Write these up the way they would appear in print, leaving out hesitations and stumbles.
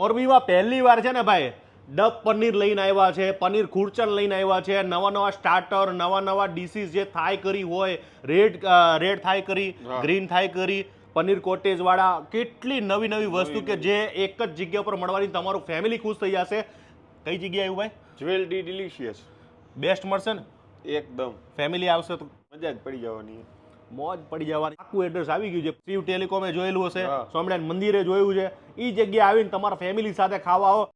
મોરબીમાં પહેલી વાર છે ને ભાઈ ડબ પનીર લઈને આવ્યા છે, પનીર ખુરચન લઈને આવ્યા છે, નવા સ્ટાર્ટર, નવા ડીશીસ જે થાઈ કરી હોય, રેડ થાઈ કરી, ગ્રીન થાઈ કરી, પનીર કોટેજ વાળા, કેટલી નવી વસ્તુ કે જે એક જ જગ્યા પર મળવાની, તમારું ફેમિલી ખુશ થઈ જશે. કઈ જગ્યાએ આવ્યું ભાઈ? Jewel D delicious. બેસ્ટ મળશે ને એકદમ ફેમિલી આવશે તો મજા જ પડી જવાની. મોજ પડી જવાની. આખું એડ્રેસ આવી ગયું છે. શિવ ટેલિકોમે જોયેલું હશે, સ્વામિનારાયણ મંદિરે જોયું છે, એ જગ્યાએ આવીને તમારા ફેમિલી સાથે ખાવા આવો.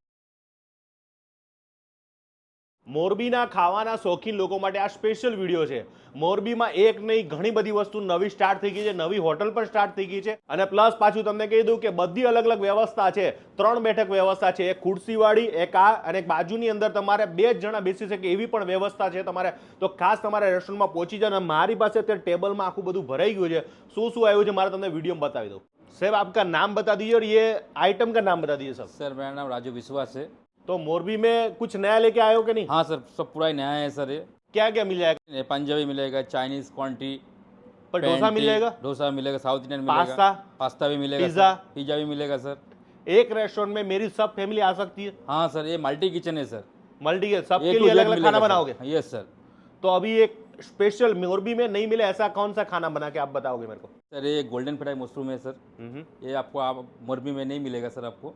મોરબીના ખાવાના શોખીન લોકો માટે આ સ્પેશિયલ વિડીયો છે. મોરબીમાં એક નહીં ઘણી બધી વસ્તુ નવી સ્ટાર્ટ થઈ ગઈ છે, નવી હોટલ પણ સ્ટાર્ટ થઈ ગઈ છે. અને પ્લસ પાછું તમને કહી દઉં કે બધી અલગ અલગ વ્યવસ્થા છે. 3 બેઠક વ્યવસ્થા છે, એક ખુરશીવાળી, એક આ અને એક બાજુની અંદર તમારે 2 જ જણા બેસી શકે એવી પણ વ્યવસ્થા છે તમારે. તો ખાસ તમારે રેસ્ટોરન્ટમાં પહોંચી જાઓ. અને મારી પાસે અત્યારે ટેબલમાં આખું બધું ભરાઈ ગયું છે. શું શું આવ્યું છે મારે તમને વિડીયોમાં બતાવી દઉં. સાહેબ આપકા નામ बता दीजिए और ये आइटम का नाम बता दीजिए सब. सर मेरा नाम राजू विश्वास है. तो मोरबी में कुछ नया लेके आए हो कि नहीं? हाँ सर, सब पूरा नया है सर. ये क्या क्या मिल जाएगा? पंजाबी मिलेगा, चाइनीज क्वांटी, पर डोसा मिल जाएगा, डोसा मिलेगा, साउथ इंडियन मिलेगा, पास्ता भी मिलेगा, पिज्जा भी मिलेगा सर. एक रेस्टोरेंट में मेरी सब फैमिली आ सकती है? हाँ सर, ये मल्टी किचन है सर. मल्टी किचन, सबके लिए अलग अलग खाना बनाओगे? Yes sir. तो अभी एक स्पेशल मोरबी में नहीं मिले ऐसा कौन सा खाना बना के आप बताओगे मेरे को? सर ये गोल्डन फ्राई मशरूम है सर. ये आपको आप मोरबी में नहीं मिलेगा सर आपको.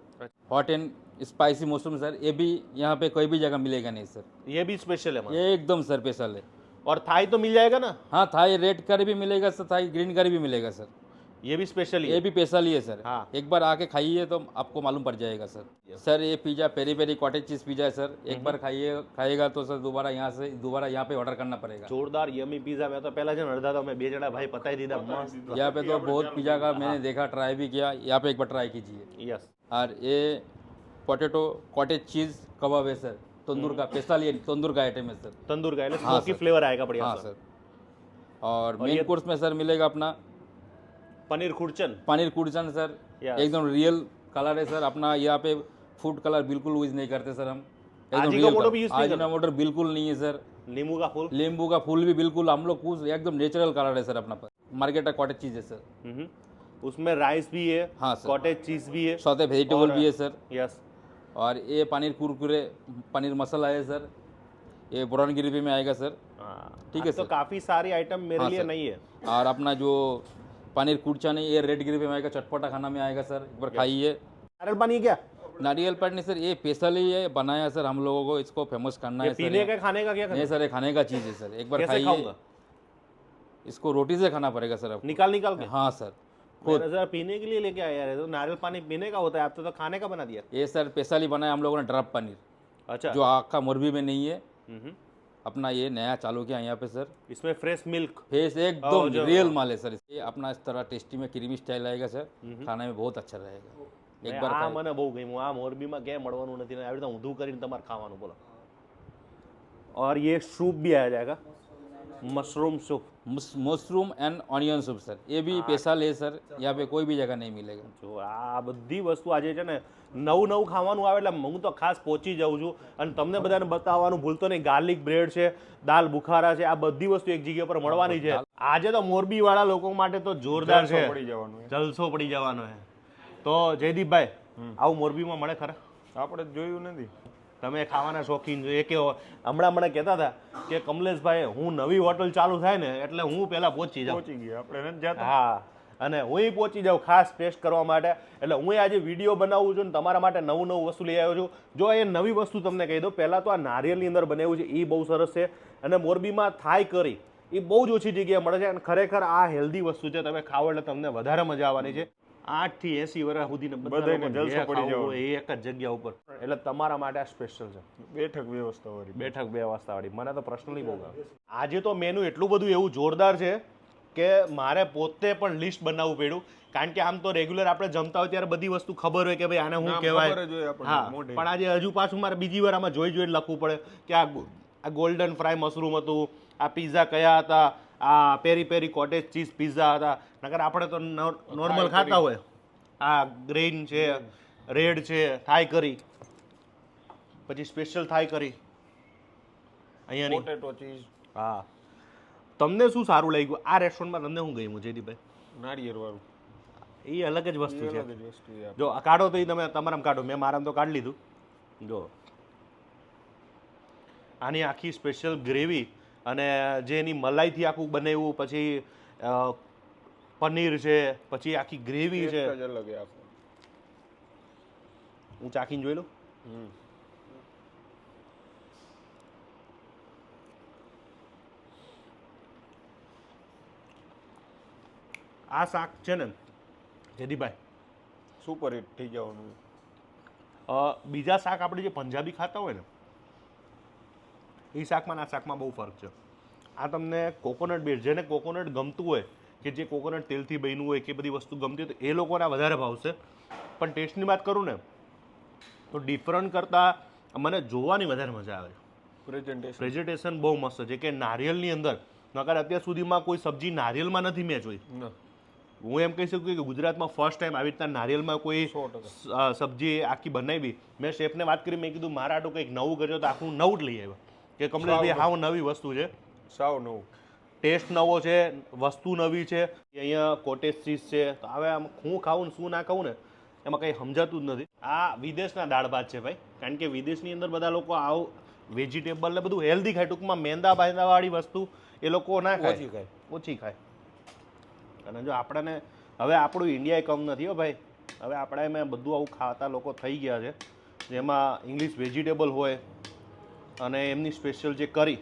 Hot and spicy mushroom sir, ये भी यहाँ पे कोई भी जगह मिलेगा नहीं सर. ये भी स्पेशल है? ये एकदम सर स्पेशल है. और थाई तो मिल जाएगा ना? हाँ, थाई रेड करी भी मिलेगा सर, थाई ग्रीन करी भी मिलेगा सर. ये भी स्पेशल है? ये भी स्पेशल ही है सर. हाँ. एक बार आके खाइए तो आपको मालूम पड़ जाएगा सर. सर ये pizza peri peri cottage cheese pizza है सर. एक बार खाइएगा तो सर दोबारा यहाँ पे ऑर्डर करना पड़ेगा. जोरदार यमी पिज्जा. मैं तो पहला जन अर्धा तो मैं 2 जણા भाई पता ही दीदा मस्त. यहाँ पे तो बहुत पिज्जा का मैंने देखा, ट्राई भी किया. यहाँ पे एक बार ट्राई कीजिए. यस. और ये पोटैटो कॉटेज चीज कबाब है सर, तंदूर का स्पेशल. ये तंदूर का आइटम है सर. तंदूर का स्मोकी फ्लेवर आएगा बढ़िया. हाँ सर. और मेन कोर्स में सर मिलेगा अपना पनीर खुरचन. पनीर खुरचन सर, एकदम रियल कलर है सर अपना. यहाँ पे फूड कलर बिल्कुल यूज नहीं करते सर हम. अजीनोमोटो बिल्कुल नहीं है सर. नींबू का फूल भी बिल्कुल हम लोग एकदम नेचुरल कलर है सर अपना. मार्केट का कॉटेज चीज है सर. उसमें राइस भी है. हाँ सर. कॉटेज चीज भी है, सौते वेजिटेबल भी है सर. यस. और ये पनीर कुरकुरे, पनीर मसाला है सर. ये ब्राउन ग्रेवी में आएगा सर. ठीक है सर. तो काफी सारी आइटम मेरे लिए नहीं है. और अपना जो पनीर कुरचा नहीं, ये रेड ग्रेवी में आएगा, चटपटा खाना में आएगा सर. एक बार खाइए. नारियल पानी क्या? नारियल पानी सर ये स्पेशल ही है, बनाया सर हम लोगों को, इसको फेमस करना है. पीने का खाने का क्या? नहीं सर, ये खाने का चीज है सर. एक बार खाइए. इसको रोटी से खाना पड़ेगा सर आपको. निकाल के? हाँ सर. सर पीने के लिए लेके आया यार. तो नारियल पानी पीने का होता है, आप तो खाने का बना दिया. ये सर स्पेशल ही बनाया हम लोगों ने, ड्रप पनीर. अच्छा. जो आका मोरबी में नहीं है. अपना ये नया चालू किया यहाँ पे सर. इसमें फ्रेश मिल्क, फेस एकदम रियल माल है सर. ये अपना इस तरह टेस्टी में क्रीमी स्टाइल आएगा सर. खाने में बहुत अच्छा रहेगा. एक बार આ મને બહુ ગમ્યું. આ મોરબીમાં ક્યાંય મળવાનું નથી ને આવી રીતે ઊંધું કરીને તમારે ખાવાનું બોલો. और ये सूप भी आ जाएगा, mushroom soup. Mushroom and onion soup sir. ये भी स्पेशल है सर, यहाँ पे कोई भी जगह नहीं मिलेगा. જો આ બધી વસ્તુ આજે છે ને નવું ખાવાનું આવે એટલે હું તો ખાસ પહોંચી જાઉં છું. અને તમને બધાને બતાવવાનું ભૂલતો નહીં. ગાર્લિક બ્રેડ છે, દાલ બુખારા છે, આ બધી વસ્તુ એક જગ્યા પર મળવાની છે. આજે તો મોરબી વાળા લોકો માટે તો જોરદાર છે, જલસો પડી જવાનો છે. તો જયદીપભાઈ આવું મોરબીમાં મળે ખરા? આપણે જોયું નથી. તમે ખાવાના શોખીન છો. એક હમણાં મને કહેતા હતા કે કમલેશભાઈ હું નવી હોટલ ચાલુ થાય ને એટલે હું પહેલા પહોંચી જાઉં. પહોંચી ગયા આપણે નથી જતા. હા, અને હું પહોંચી જાઉં ખાસ ટેસ્ટ કરવા માટે. એટલે હું આજે વિડીયો બનાવું છું ને તમારા માટે નવું વસ્તુ લઈ આવ્યો છું. જો એ નવી વસ્તુ તમને કહી દઉં, પહેલાં તો આ નારિયેળની અંદર બનાવ્યું છે, એ બહુ સરસ છે. અને મોરબીમાં થાઈ કરી એ બહુ જ ઓછી જગ્યાએ મળે છે. અને ખરેખર આ હેલ્ધી વસ્તુ છે. તમે ખાઓ એટલે તમને વધારે મજા આવવાની છે. 8 થી 80 વર્ષ સુધીને બધાને જલસો પડી જાય એક જ જગ્યા ઉપર. એટલે તમારા માટે આ સ્પેશિયલ છે. બેઠક વ્યવસ્થા વાળી મને તો પર્સનલી બહુ ગમે. આજે તો મેનુ એટલું બધું એવું જોરદાર છે કે મારે પોતે પણ લિસ્ટ બનાવવું પડ્યું. કારણ કે આમ તો રેગ્યુલર આપણે જમતા હોય ત્યારે બધી વસ્તુ ખબર હોય કે ભાઈ આને શું કહેવાય. હા, પણ આજે હજુ પાછું મારે બીજી વાર આમાં જોઈ લખવું પડે કે આ ગોલ્ડન ફ્રાય મશરૂમ હતું, આ પિઝા કયા હતા, આ પેરી પેરી કોટેજ ચીઝ પિઝા હતા. નકર આપણે તો નોર્મલ ખાતા હોય. આ ગ્રીન છે, રેડ છે, થાઈ કરી, પછી સ્પેશિયલ થાઈ કરી અહીંયાની પોટેટો ચીઝ. હા, તમને શું સારું લાગ્યું આ રેસ્ટોરન્ટમાં? તમને શું ગમ્યું જયદીપભાઈ? નારિયેળ વાળું. એ અલગ જ વસ્તુ છે. અલગ જ વસ્તુ છે. જો આ કાઢો તો એ તમે તમારામાં કાઢો, મેં મારામાં તો કાઢી લીધું. જો આની આખી સ્પેશિયલ ગ્રેવી અને જે એની મલાઈથી આખું બનાવ્યું, પછી પનીર છે, પછી આખી ગ્રેવી છે. ટેસ્ટ જ અલગ છે આખો. હું ચાખીને જોઈ લઉં. આ શાક છે ને જયદીપભાઈ, સુપર હિટ થઈ જવાનું. બીજા શાક આપણે જે પંજાબી ખાતા હોય ને એ શાકમાં ને આ શાકમાં બહુ ફરક છે. આ તમને કોકોનટ બેઝ, જેને કોકોનટ ગમતું હોય, કે જે કોકોનટ તેલથી બન્યું હોય કે બધી વસ્તુ ગમતી હોય, તો એ લોકોને આ વધારે ભાવશે. પણ ટેસ્ટની વાત કરું ને તો ડિફરન્ટ કરતાં મને જોવાની વધારે મજા આવે છે. પ્રેઝન્ટેશન બહુ મસ્ત છે, કે નારિયેળની અંદર નકર અત્યાર સુધીમાં કોઈ સબ્જી નારિયેળમાં નથી મેં જોઈ. હું એમ કહી શકું કે ગુજરાતમાં ફર્સ્ટ ટાઈમ આવી રીતના નારિયેળમાં કોઈ સબ્જી આખી બનાવી. મેં શેફને વાત કરી, મેં કીધું મારા આટલું કંઈક નવું કરજો, તો આખું નવું જ લઈ આવ્યા કે કમલેશભાઈ હાવ નવી વસ્તુ છે, સાવ નવું, ટેસ્ટ નવો છે, વસ્તુ નવી છે. અહીંયા કોટેજ ચીઝ છે. તો હવે આમ હું ખાવું ને શું ના ખાવું ને એમાં કંઈ સમજાતું જ નથી. આ વિદેશના દાળ ભાત છે ભાઈ, કારણ કે વિદેશની અંદર બધા લોકો આવું વેજીટેબલ ને બધું હેલ્ધી ખાય. ટૂંકમાં મેંદા બાંદાવાળી વસ્તુ એ લોકો ના ખાય, ઓછી ખાય. અને જો આપણને હવે આપણું ઇન્ડિયા કમ નથી હો ભાઈ, હવે આપણે એમાં બધું આવું ખાતા લોકો થઈ ગયા છે, જેમાં ઇંગ્લિશ વેજીટેબલ હોય અને એમની સ્પેશિયલ જે કરી.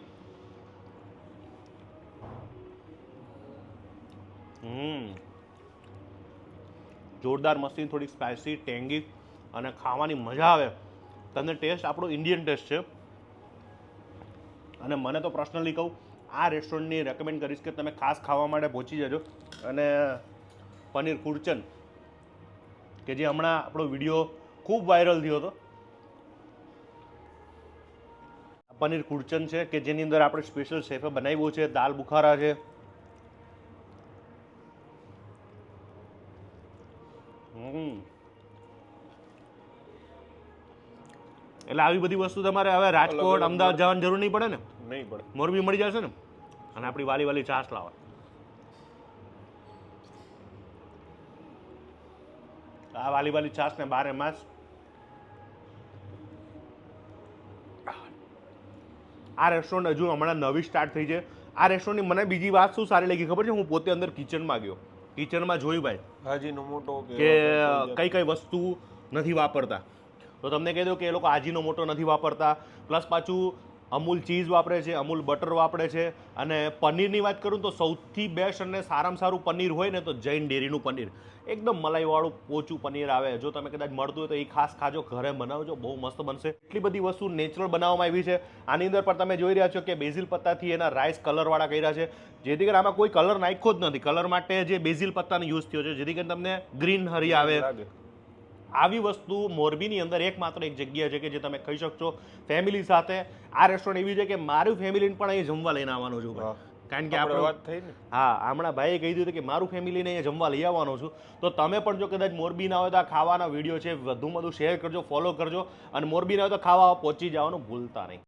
જોરદાર મસ્તી, થોડીક સ્પાઇસી, ટેંગી અને ખાવાની મજા આવે. તમને ટેસ્ટ આપણો ઇન્ડિયન ટેસ્ટ છે. અને મને તો પર્સનલી કહું, આ રેસ્ટોરન્ટની રેકમેન્ડ કરીશ કે તમે ખાસ ખાવા માટે પહોંચી જજો. અને પનીર કુરચન કે જે હમણાં આપણો વિડીયો ખૂબ વાયરલ થયો હતો, પનીર કુરચન છે કે જેની અંદર આપણે સ્પેશિયલ શેફે બનાવ્યું છે. દાલ બુખારા છે. એટલે આવી બધી વસ્તુ તમારે હવે રાજકોટ, અમદાવાદ જવાની જરૂર નહીં પડે ને. નહીં પડે, મોરબી મળી જશે ને. અને આપણી વાલી વાલી છાશ લાવે. આ વાલી વાલી છાશ ને 12 માસ. આ રેસ્ટોરન્ટ હજુ હમણાં નવી સ્ટાર્ટ થઈ છે. આ રેસ્ટોરન્ટની મને બીજી વાત શું સારી લાગી ખબર છે? હું પોતે અંદર કિચનમાં ગયો, કિચનમાં જોયું ભાઈ હાજીનો મોટો કે કઈ કઈ વસ્તુ નથી વાપરતા. તો તમને કહી દઉં કે એ લોકો આજીનો મોટો નથી વાપરતા, પ્લસ પાછું અમૂલ ચીઝ વાપરે છે, અમૂલ બટર વાપરે છે. અને પનીરની વાત કરું તો સૌથી બેસ્ટ અને સારામાં સારું પનીર હોય ને તો જૈન ડેરીનું પનીર. એકદમ મલાઈવાળું પોચું પનીર આવે. જો તમે કદાચ મળતું હોય તો એ ખાસ ખાજો, ઘરે બનાવજો, બહુ મસ્ત બનશે. એટલી બધી વસ્તુ નેચરલ બનાવવામાં આવી છે. આની અંદર પણ તમે જોઈ રહ્યા છો કે બેઝિલ પત્તાથી એના રાઈસ કલરવાળા કર્યા છે, જેથી કરીને આમાં કોઈ કલર નાખ્યો જ નથી. કલર માટે જે બેઝિલ પત્તાનો યુઝ થયો છે, જેથી કરીને તમને ગ્રીન હરી આવે. આવી વસ્તુ મોરબીની અંદર એકમાત્ર એક જગ્યા છે કે જે તમે ખાઈ શકશો ફેમિલી સાથે. આ રેસ્ટોરન્ટ એવી છે કે મારું ફેમિલીને પણ અહીં જમવા લઈને આવવાનું છું, કારણ કે આપણે વાત થઈ ને. હા, હમણાં ભાઈએ કહી દીધું કે મારું ફેમિલીને અહીંયા જમવા લઈ આવવાનો છું. તો તમે પણ જો કદાચ મોરબી ના હોય તો આ ખાવાના વિડીયો છે વધુમાં વધુ શેર કરજો, ફોલો કરજો. અને મોરબી ના હોય તો ખાવા પહોંચી જવાનું ભૂલતા નહીં.